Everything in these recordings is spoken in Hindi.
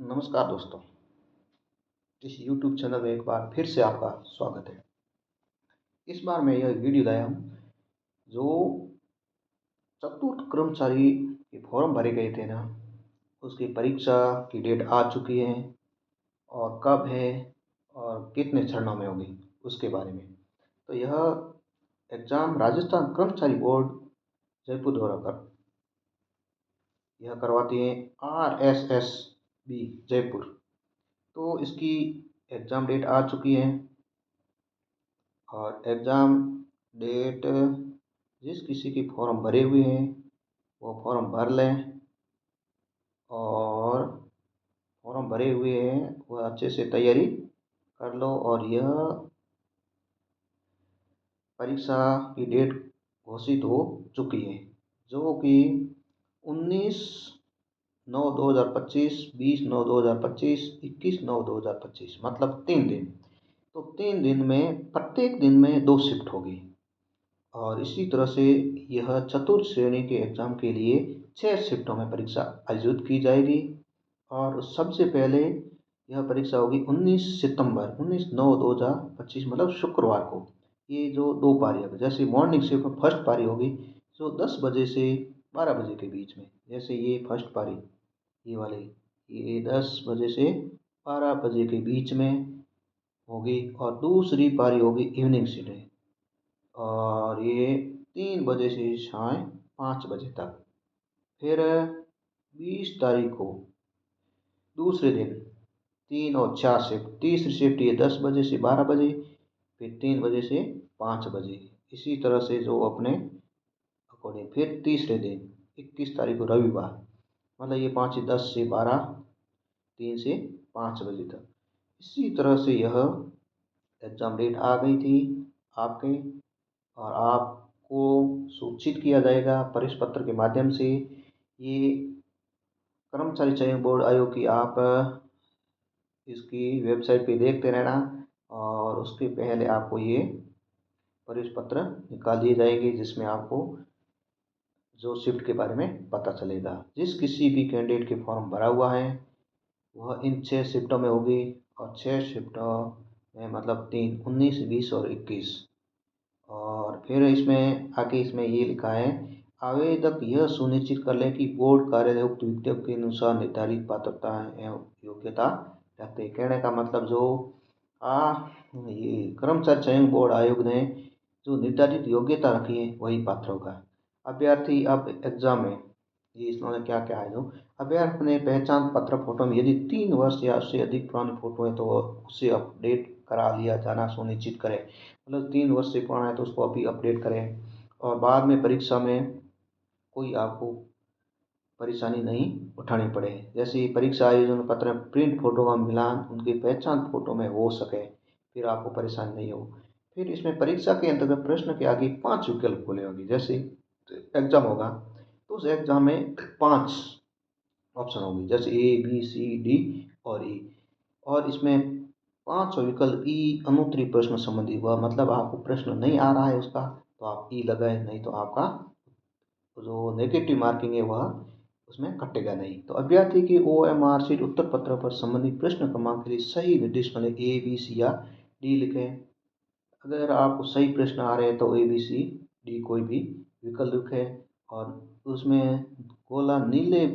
नमस्कार दोस्तों, इस YouTube चैनल में एक बार फिर से आपका स्वागत है। इस बार मैं यह वीडियो लाया हूँ जो चतुर्थ कर्मचारी के फॉर्म भरे गए थे ना, उसकी परीक्षा की डेट आ चुकी है और कब है और कितने चरणों में होगी उसके बारे में। तो यह एग्ज़ाम राजस्थान कर्मचारी बोर्ड जयपुर द्वारा यह करवाती है RSSB जयपुर। तो इसकी एग्ज़ाम डेट आ चुकी है और एग्ज़ाम डेट जिस किसी के फॉर्म भरे हुए हैं वो फॉर्म भर लें और फॉर्म भरे हुए हैं वह अच्छे से तैयारी कर लो। और यह परीक्षा की डेट घोषित हो चुकी है जो कि 19/9/2025, 20/9/2025, 21/9/2025 मतलब 3 दिन। तो 3 दिन में प्रत्येक दिन में 2 शिफ्ट होगी और इसी तरह से यह चतुर्थ श्रेणी के एग्ज़ाम के लिए 6 शिफ्टों में परीक्षा आयोजित की जाएगी। और सबसे पहले यह परीक्षा होगी 19/9/2025 मतलब शुक्रवार को। ये जो 2 पारी होगी, जैसे मॉर्निंग शिफ्ट में फर्स्ट पारी होगी जो 10 बजे से 12 बजे के बीच में, जैसे ये फर्स्ट पारी ये वाली ये 10 बजे से 12 बजे के बीच में होगी और दूसरी पारी होगी इवनिंग शिफ्ट और ये 3 बजे से शाम 5 बजे तक। फिर 20 तारीख को दूसरे दिन 3 और 4 शिफ्ट, तीसरी शिफ्ट ये 10 बजे से 12 बजे, फिर 3 बजे से 5 बजे। इसी तरह से जो अपने अकॉर्डिंग फिर तीसरे दिन 21 तारीख को रविवार, मतलब ये 5 10 से 12, 3 से 5 बजे तक। इसी तरह से यह एग्ज़ाम डेट आ गई थी आपके और आपको सूचित किया जाएगा प्रवेश पत्र के माध्यम से। ये कर्मचारी चयन बोर्ड आयोग की आप इसकी वेबसाइट पे देखते रहना और उसके पहले आपको ये प्रवेश पत्र निकाल दिए जाएंगे जिसमें आपको जो शिफ्ट के बारे में पता चलेगा। जिस किसी भी कैंडिडेट के फॉर्म भरा हुआ है वह इन 6 शिफ्टों में होगी और 6 शिफ्टों में मतलब 3, 19, 20 और 21। और फिर इसमें आगे इसमें ये लिखा है, आवेदक यह सुनिश्चित कर लें कि बोर्ड कार्यालय उक्त विज्ञप्ति के अनुसार निर्धारित पात्रता एवं योग्यता रखते हैं। कहने का मतलब जो ये कर्मचारी चयन बोर्ड आयोग ने जो निर्धारित योग्यता रखी है वही पात्र होगा। अभ्यर्थी अब एग्जाम में ये इसमें क्या क्या है, जो अभ्यर्थी अपने पहचान पत्र फोटो में यदि 3 वर्ष या उससे अधिक पुरानी फोटो है तो उसे अपडेट करा लिया जाना सुनिश्चित करें। मतलब 3 वर्ष से पुराना है तो उसको अभी अपडेट करें और बाद में परीक्षा में कोई आपको परेशानी नहीं उठानी पड़े। जैसे परीक्षा आयोजन पत्र में प्रिंट फोटो का मिलान उनकी पहचान फोटो में हो सके, फिर आपको परेशानी नहीं हो। फिर इसमें परीक्षा के अंतर्गत प्रश्न के आगे 5 विकल्प खुले होंगे। जैसे एग्जाम होगा तो उस एग्जाम में 5 ऑप्शन होंगे, जैसे ए बी सी डी और ई। और इसमें 5 विकल्प ई अनुत्तरीय प्रश्न संबंधी हुआ, मतलब आपको प्रश्न नहीं आ रहा है उसका तो आप ई लगाए, नहीं तो आपका जो नेगेटिव मार्किंग है वह उसमें कटेगा नहीं। तो अभ्यर्थी की OMR शीट उत्तर पत्र पर संबंधित प्रश्न क्रमांक के लिए सही निर्दिष्ट मतलब ए बी सी या डी लिखें। अगर आपको सही प्रश्न आ रहे हैं तो ए बी सी डी कोई भी विकल्प लिखें और उसमें गोला नीले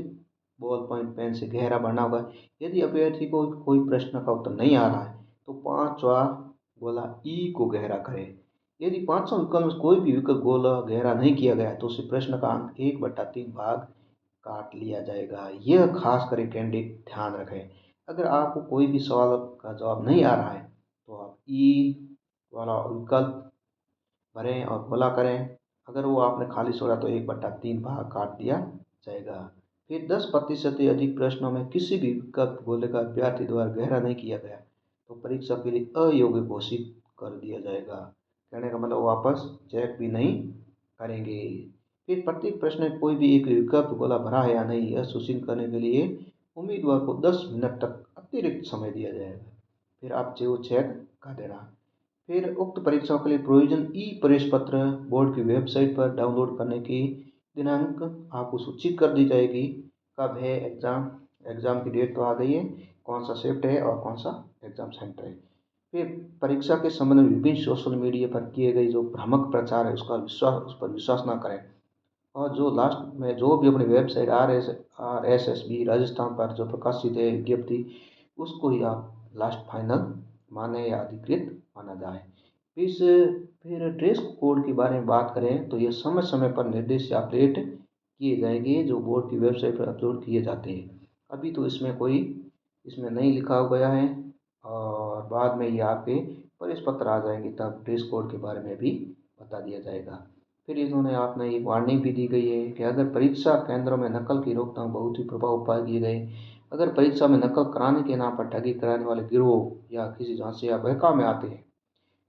बॉल पॉइंट पेन से गहरा भरना होगा। यदि अभ्यर्थी को कोई प्रश्न का उत्तर नहीं आ रहा है तो 5वां गोला ई को गहरा करें। यदि 5वां विकल्प में कोई भी विकल्प गोला गहरा नहीं किया गया तो उसे प्रश्न का अंक 1/3 भाग काट लिया जाएगा। यह खास करके कैंडिडेट ध्यान रखें। अगर आपको कोई भी सवाल का जवाब नहीं आ रहा है तो आप ई वाला विकल्प भरें और गोला करें। अगर वो आपने खाली छोड़ा तो 1/3 भाग काट दिया जाएगा। फिर 10% से अधिक प्रश्नों में किसी भी विकल्प गोले का अभ्यर्थी द्वारा गहरा नहीं किया गया तो परीक्षा के लिए अयोग्य घोषित कर दिया जाएगा। कहने का मतलब वापस चेक भी नहीं करेंगे। फिर प्रत्येक प्रश्न में कोई भी एक विकल्प गोला भरा है या नहीं यह सुनिश्चित करने के लिए उम्मीदवार को 10 मिनट तक अतिरिक्त समय दिया जाएगा। फिर आप जो चेक कर देना। फिर उक्त परीक्षाओं के लिए प्रोविजन ई प्रवेश पत्र बोर्ड की वेबसाइट पर डाउनलोड करने की दिनांक आपको सूचित कर दी जाएगी। कब है एग्ज़ाम एग्ज़ाम की डेट तो आ गई है, कौन सा शिफ्ट है और कौन सा एग्ज़ाम सेंटर है। फिर परीक्षा के संबंध में विभिन्न सोशल मीडिया पर किए गए जो भ्रामक प्रचार है उस पर विश्वास ना करें। और जो लास्ट में जो भी अपनी वेबसाइट RSSB राजस्थान पर जो प्रकाशित है विज्ञप्ति, उसको ही आप लास्ट फाइनल माने या अधिकृत माना जाए। इस फिर ड्रेस कोड के बारे में बात करें तो ये समय समय पर निर्देश अपडेट किए जाएंगे जो बोर्ड की वेबसाइट पर अपलोड किए जाते हैं। अभी तो इसमें नहीं लिखा गया है, और बाद में ये आपके प्रवेश पत्र आ जाएंगे तब ड्रेस कोड के बारे में भी बता दिया जाएगा। फिर इन्होंने आपने एक वार्निंग भी दी गई है कि अगर परीक्षा केंद्रों में नकल की रोकथाम बहुत ही प्रभाव उपाय किए गए। अगर परीक्षा में नकल कराने के नाम पर ठगी कराने वाले गिरोह या किसी झांसे या बहकावे में आते हैं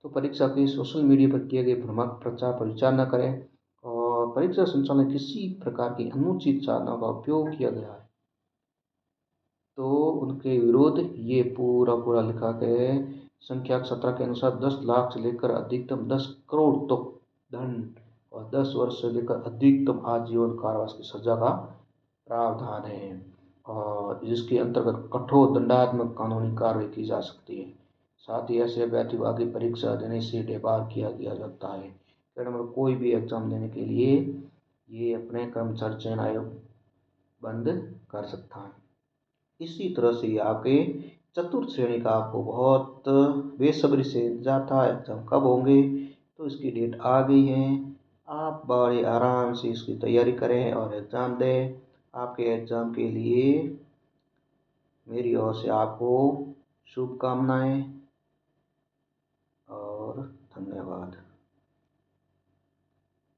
तो परीक्षा के सोशल मीडिया पर किए गए भ्रामक प्रचार पर विचार न करें। और परीक्षा संचालन में किसी प्रकार की अनुचित साधनों का उपयोग किया गया है तो उनके विरुद्ध ये पूरा पूरा लिखा गया है। संख्या 17 के अनुसार 10 लाख से लेकर अधिकतम 10 करोड़ तक दंड और 10 वर्ष से लेकर अधिकतम आजीवन कारावास की सजा का प्रावधान है, और जिसके अंतर्गत कठोर दंडात्मक कानूनी कार्रवाई की जा सकती है। साथ ही ऐसे अभ्यर्थी को आगे परीक्षा देने से डेबार किया जाता है। नंबर कोई भी एग्जाम देने के लिए ये अपने कर्मचारी चयन आयोग बंद कर सकता है। इसी तरह से ये आपके चतुर्थ श्रेणी का आपको बहुत बेसब्री से इंतजार था एग्ज़ाम कब होंगे, तो इसकी डेट आ गई है। आप बड़े आराम से इसकी तैयारी करें और एग्ज़ाम दें। आपके एग्ज़ाम के लिए मेरी ओर से आपको शुभकामनाएं।